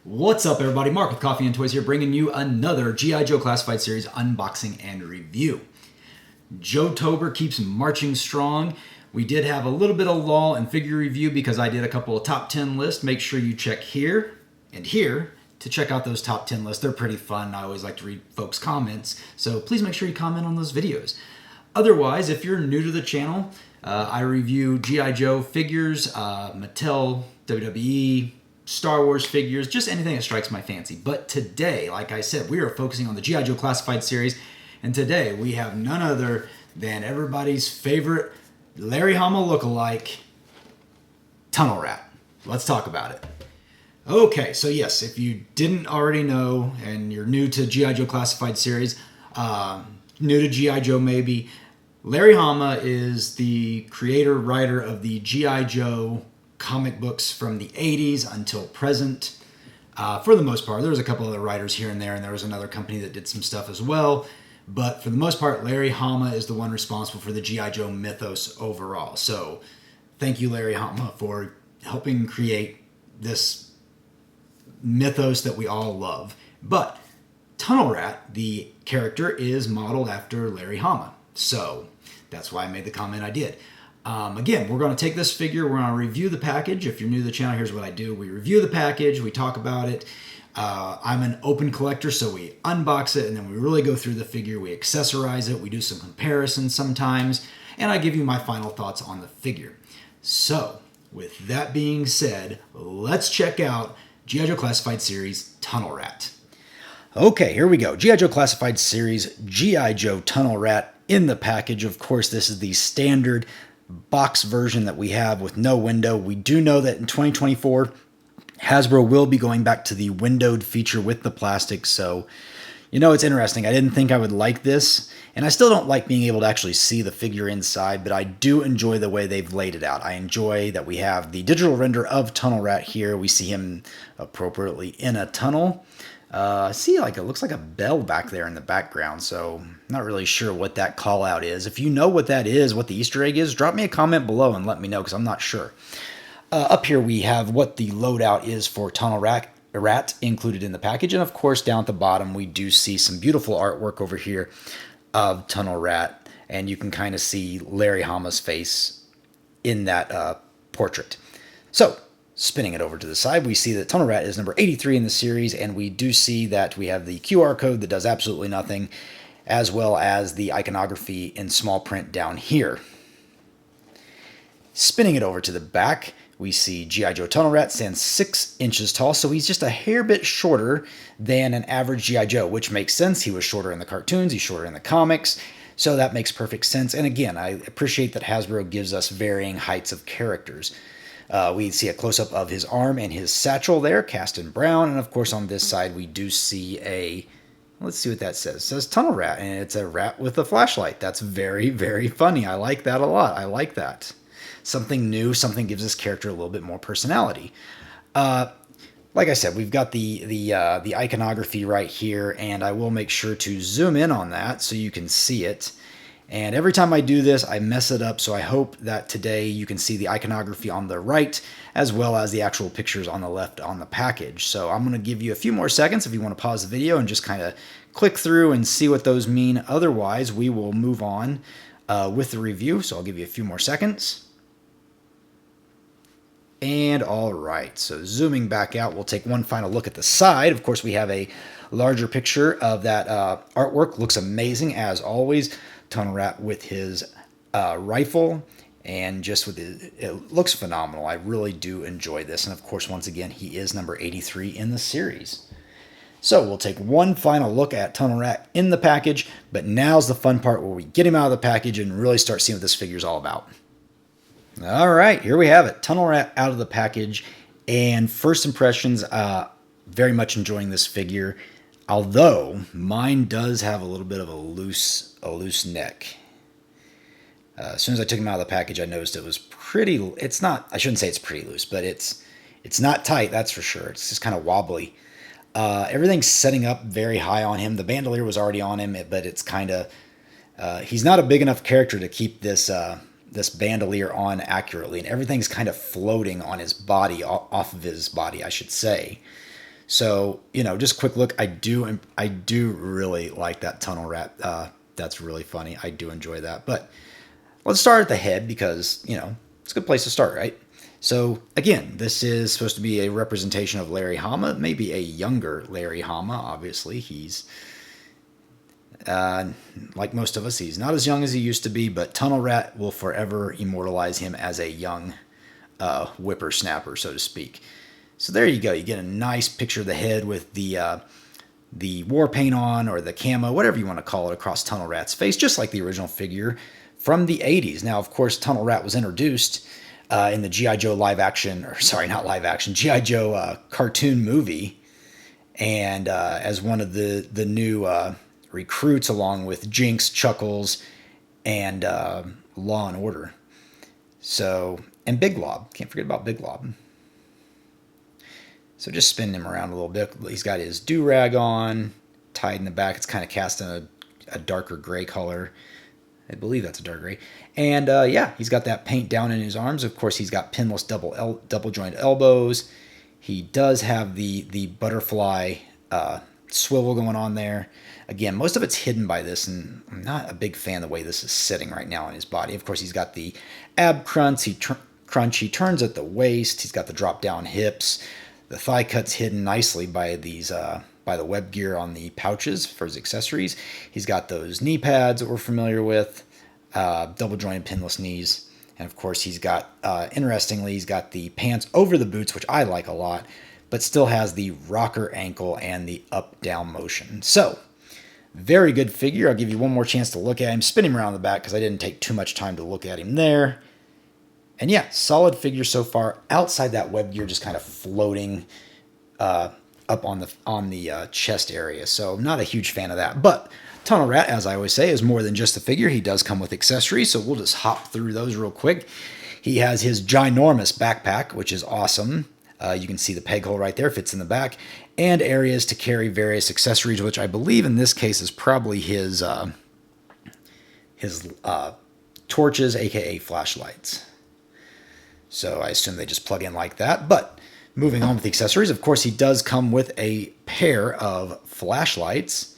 What's up, everybody? Mark with Coffee&Toys here, bringing you another G.I. Joe Classified Series unboxing and review. Joe-tober keeps marching strong. We did have a little bit of lull in figure review because I did a couple of top 10 lists. Make sure you check here and here to check out those top 10 lists. They're pretty fun. I always like to read folks' comments, so please make sure you comment on those videos. Otherwise, if you're new to the channel, I review G.I. Joe figures, Mattel, WWE, Star Wars figures, just anything that strikes my fancy. But today, like I said, we are focusing on the G.I. Joe Classified Series, and today we have none other than everybody's favorite Larry Hama lookalike, Tunnel Rat. Let's talk about it. Okay, so yes, if you didn't already know, and you're new to G.I. Joe Classified Series, new to G.I. Joe maybe, Larry Hama is the creator, writer of the G.I. Joe comic books from the 80s until present. For the most part, there was a couple other writers here and there was another company that did some stuff as well. But for the most part, Larry Hama is the one responsible for the G.I. Joe mythos overall. So thank you, Larry Hama, for helping create this mythos that we all love. But Tunnel Rat, the character, is modeled after Larry Hama. So that's why I made the comment I did. Again, we're going to take this figure, we're going to review the package. If you're new to the channel, here's what I do. We review the package, we talk about it. I'm an open collector, so we unbox it, and then we really go through the figure, we accessorize it, we do some comparisons sometimes, and I give you my final thoughts on the figure. So, with that being said, let's check out G.I. Joe Classified Series Tunnel Rat. Okay, here we go. G.I. Joe Classified Series G.I. Joe Tunnel Rat in the package. Of course, this is the standard box version that we have with no window. We do know that in 2024, Hasbro will be going back to the windowed feature with the plastic. So, you know, it's interesting. I didn't think I would like this, and I still don't like being able to actually see the figure inside, but I do enjoy the way they've laid it out. I enjoy that we have the digital render of Tunnel Rat here. We see him appropriately in a tunnel. See, like, it looks like a bell back there in the background, so not really sure what that call out is. If you know what that is, what the Easter egg is, drop me a comment below and let me know, because I'm not sure. Up here we have what the loadout is for Tunnel Rat included in the package, and of course down at the bottom we do see some beautiful artwork over here of Tunnel Rat, and you can kind of see Larry Hama's face in that portrait. So, spinning it over to the side, we see that Tunnel Rat is number 83 in the series, and we do see that we have the QR code that does absolutely nothing, as well as the iconography in small print down here. Spinning it over to the back, we see G.I. Joe Tunnel Rat stands 6 inches tall, so he's just a hair bit shorter than an average G.I. Joe, which makes sense. He was shorter in the cartoons, he's shorter in the comics, so that makes perfect sense. And again, I appreciate that Hasbro gives us varying heights of characters. We see a close-up of his arm and his satchel there, cast in brown. And of course, on this side, we do see a, let's see what that says. It says Tunnel Rat, and it's a rat with a flashlight. That's very, very funny. I like that a lot. I like that. Something new, something gives this character a little bit more personality. Like I said, we've got the iconography right here, and I will make sure to zoom in on that so you can see it. And every time I do this, I mess it up, so I hope that today you can see the iconography on the right, as well as the actual pictures on the left on the package. So I'm going to give you a few more seconds if you want to pause the video and just kind of click through and see what those mean. Otherwise, we will move on with the review, so I'll give you a few more seconds. And all right, so zooming back out, we'll take one final look at the side. Of course, we have a larger picture of that artwork. Looks amazing, as always. Tunnel Rat with his rifle, and just with it looks phenomenal. I really do enjoy this, and of course, once again, he is number 83 in the series. So we'll take one final look at Tunnel Rat in the package, but now's the fun part where we get him out of the package and really start seeing what this figure's all about. All right, here we have it, Tunnel Rat out of the package, and first impressions, very much enjoying this figure. Although mine does have a little bit of a loose neck. As soon as I took him out of the package, I noticed it was pretty. It's not. I shouldn't say it's pretty loose, but it's not tight. That's for sure. It's just kind of wobbly. Everything's setting up very high on him. The bandolier was already on him, but it's kind of. He's not a big enough character to keep this this bandolier on accurately, and everything's kind of floating on his body, off of his body, I should say. So, just a quick look. I do really like that tunnel rat. That's really funny. I do enjoy that. But let's start at the head because, it's a good place to start, right? So, again, this is supposed to be a representation of Larry Hama, maybe a younger Larry Hama. Obviously, he's, like most of us, he's not as young as he used to be, but Tunnel Rat will forever immortalize him as a young whippersnapper, so to speak. So there you go. You get a nice picture of the head with the war paint on, or the camo, whatever you want to call it, across Tunnel Rat's face, just like the original figure from the 80s. Now, of course, Tunnel Rat was introduced in the G.I. Joe live action, or sorry, not live action, G.I. Joe cartoon movie, and as one of the new recruits, along with Jinx, Chuckles, and Law and Order. So, and Big Lob. Can't forget about Big Lob. So just spin him around a little bit. He's got his do-rag on, tied in the back. It's kind of cast in a darker gray color. I believe that's a dark gray. And yeah, he's got that paint down in his arms. Of course, he's got pinless double joint elbows. He does have the butterfly swivel going on there. Again, most of it's hidden by this, and I'm not a big fan of the way this is sitting right now on his body. Of course, he's got the ab crunch. He turns at the waist. He's got the drop down hips. The thigh cut's hidden nicely by these by the web gear on the pouches for his accessories. He's got those knee pads that we're familiar with, double jointed pinless knees, and of course he's got, interestingly, he's got the pants over the boots, which I like a lot, but still has the rocker ankle and the up-down motion. So, very good figure. I'll give you one more chance to look at him. Spin him around the back because I didn't take too much time to look at him there. And yeah, solid figure so far. Outside that web gear, just kind of floating up on the chest area. So not a huge fan of that. But Tunnel Rat, as I always say, is more than just a figure. He does come with accessories, so we'll just hop through those real quick. He has his Ginormous Backpack, which is awesome. You can see the peg hole right there, fits in the back, and areas to carry various accessories, which I believe in this case is probably his torches, aka flashlights. So I assume they just plug in like that. But moving on with the accessories, of course, he does come with a pair of flashlights.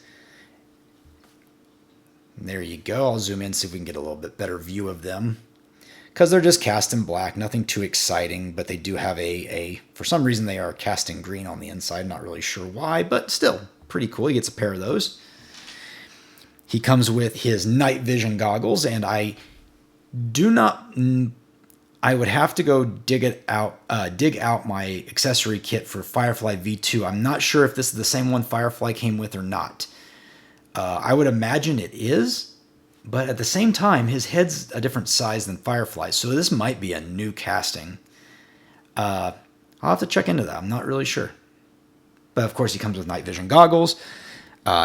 There you go. I'll zoom in, see if we can get a little bit better view of them. Because they're just cast in black, nothing too exciting, but they do have for some reason they are cast in green on the inside, not really sure why, but still pretty cool. He gets a pair of those. He comes with his night vision goggles, and I would have to go dig out my accessory kit for Firefly V2. I'm not sure if this is the same one Firefly came with or not. I would imagine it is, but at the same time, his head's a different size than Firefly, so this might be a new casting. I'll have to check into that. I'm not really sure. But of course, he comes with night vision goggles.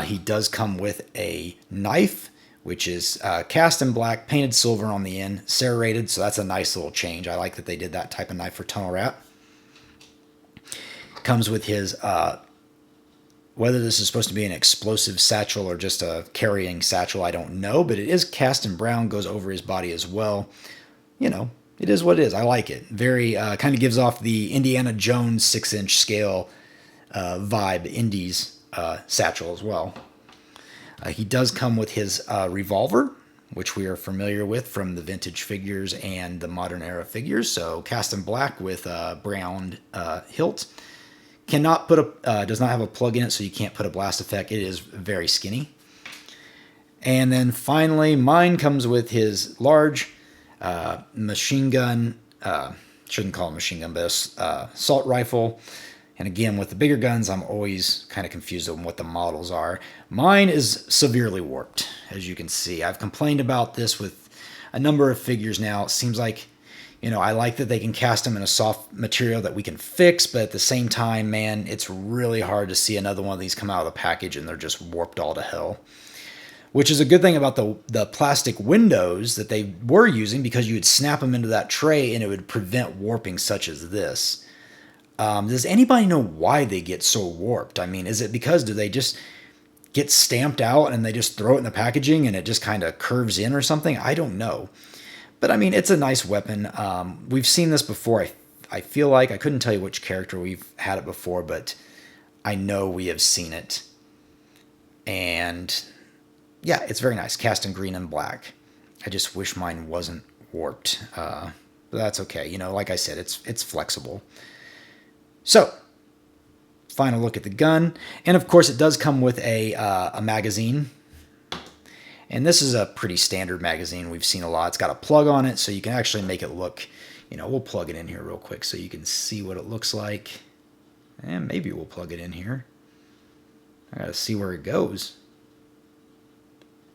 He does come with a knife, which is cast in black, painted silver on the end, serrated, so that's a nice little change. I like that they did that type of knife for Tunnel Rat. Comes with his, whether this is supposed to be an explosive satchel or just a carrying satchel, I don't know, but it is cast in brown, goes over his body as well. It is what it is. I like it. Very, kind of gives off the Indiana Jones 6-inch scale vibe, Indy's satchel as well. He does come with his revolver, which we are familiar with from the vintage figures and the modern era figures. So cast in black with a brown hilt. Does not have a plug in it, so you can't put a blast effect. It is very skinny. And then finally, mine comes with his large machine gun. Shouldn't call it a machine gun, but assault rifle. And again, with the bigger guns, I'm always kind of confused on what the models are. Mine is severely warped, as you can see. I've complained about this with a number of figures now. It seems like, I like that they can cast them in a soft material that we can fix, but at the same time, man, it's really hard to see another one of these come out of the package and they're just warped all to hell. Which is a good thing about the plastic windows that they were using, because you would snap them into that tray and it would prevent warping such as this. Does anybody know why they get so warped? I mean, is it because do they just get stamped out and they just throw it in the packaging and it just kind of curves in or something? I don't know. But I mean, it's a nice weapon. We've seen this before. I feel like I couldn't tell you which character we've had it before, but I know we have seen it. And yeah, it's very nice. Cast in green and black. I just wish mine wasn't warped. But that's okay. You know, like I said, it's flexible. So, final look at the gun. And of course, it does come with a magazine. And this is a pretty standard magazine we've seen a lot. It's got a plug on it, so you can actually make it look, you know, we'll plug it in here real quick so you can see what it looks like. And maybe we'll plug it in here. I gotta see where it goes.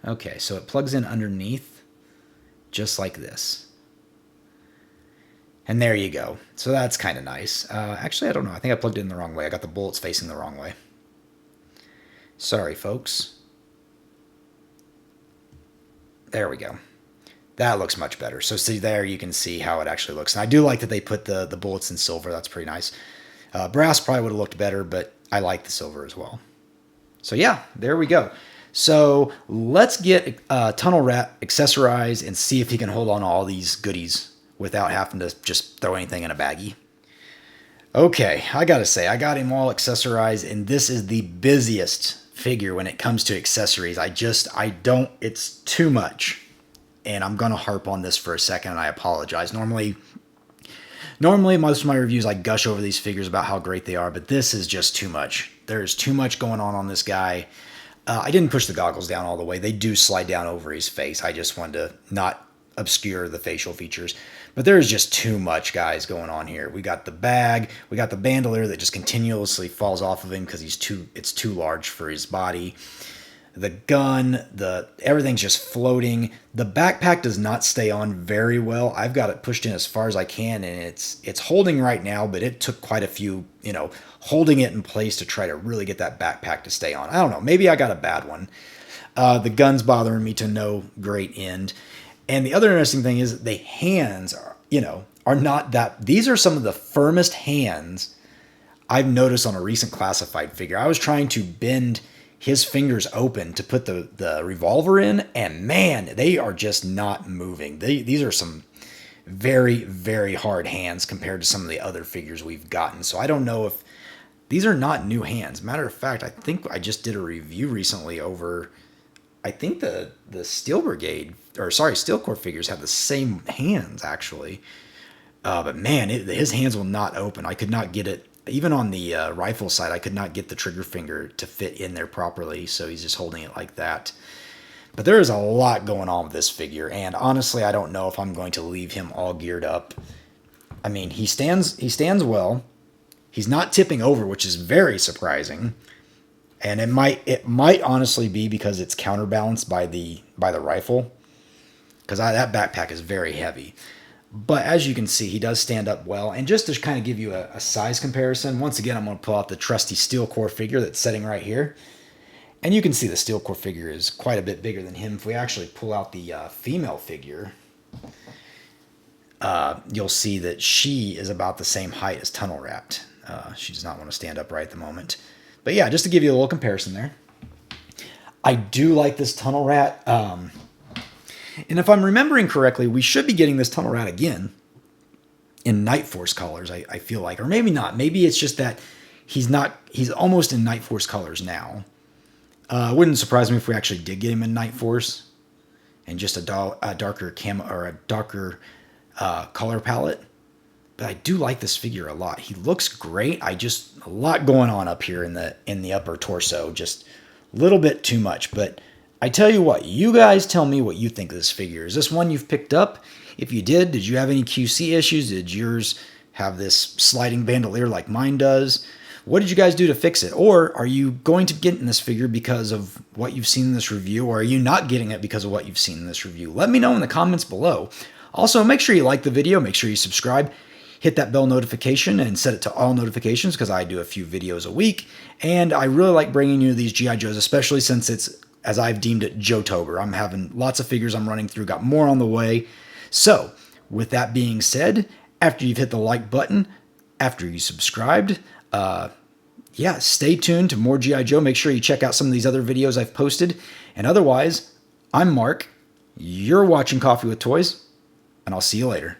Okay, so it plugs in underneath, just like this. And there you go. So that's kind of nice. Actually, I don't know. I think I plugged it in the wrong way. I got the bullets facing the wrong way. Sorry, folks. There we go. That looks much better. So see there, you can see how it actually looks. And I do like that they put the bullets in silver. That's pretty nice. Brass probably would have looked better, but I like the silver as well. So yeah, there we go. So let's get Tunnel Rat accessorized and see if he can hold on to all these goodies without having to just throw anything in a baggie. Okay, I gotta say, I got him all accessorized, and this is the busiest figure when it comes to accessories. It's too much. And I'm going to harp on this for a second, and I apologize. Normally, most of my reviews, I gush over these figures about how great they are, but this is just too much. There's too much going on this guy. I didn't push the goggles down all the way. They do slide down over his face. I just wanted to not obscure the facial features. But there's just too much, guys, going on here. We got the bag. We got the bandolier that just continuously falls off of him because it's too large for his body. The gun, everything's just floating. The backpack does not stay on very well. I've got it pushed in as far as I can, and it's holding right now, but it took quite a few, holding it in place to try to really get that backpack to stay on. I don't know. Maybe I got a bad one. The gun's bothering me to no great end. And the other interesting thing is the hands are not that. These are some of the firmest hands I've noticed on a recent classified figure. I was trying to bend his fingers open to put the revolver in, and man, they are just not moving. These are some very, very hard hands compared to some of the other figures we've gotten. So I don't know if these are not new hands. Matter of fact, I think I just did a review recently over, I think the Steel Corps figures have the same hands actually. But man, his hands will not open. I could not get it. Even on the rifle side, I could not get the trigger finger to fit in there properly, so he's just holding it like that. But there is a lot going on with this figure, and honestly, I don't know if I'm going to leave him all geared up. I mean, he stands well. He's not tipping over, which is very surprising. And it might honestly be because it's counterbalanced by the rifle, because that backpack is very heavy. But as you can see, he does stand up well. And just to kind of give you a size comparison, once again, I'm going to pull out the trusty Steel Corps figure that's sitting right here. And you can see the Steel Corps figure is quite a bit bigger than him. If we actually pull out the female figure, you'll see that she is about the same height as Tunnel Rat. She does not want to stand upright at the moment. But yeah, just to give you a little comparison there. I do like this Tunnel Rat. And if I'm remembering correctly, we should be getting this Tunnel Rat again in Night Force colors, I feel like. Or maybe not. Maybe it's just that he's almost in Night Force colors now. It wouldn't surprise me if we actually did get him in Night Force and just a darker camo or a darker color palette. But I do like this figure a lot. He looks great. A lot going on up here in the upper torso. Just a little bit too much, but I tell you what, you guys tell me what you think of this figure. Is this one you've picked up? If you did you have any QC issues? Did yours have this sliding bandolier like mine does? What did you guys do to fix it? Or are you going to get in this figure because of what you've seen in this review? Or are you not getting it because of what you've seen in this review? Let me know in the comments below. Also, make sure you like the video. Make sure you subscribe. Hit that bell notification and set it to all notifications because I do a few videos a week. And I really like bringing you these G.I. Joes, especially since it's, as I've deemed it, Joe-tober. I'm having lots of figures I'm running through, got more on the way. So, with that being said, after you've hit the like button, after you subscribed, stay tuned to more G.I. Joe. Make sure you check out some of these other videos I've posted. And otherwise, I'm Mark. You're watching Coffee with Toys, and I'll see you later.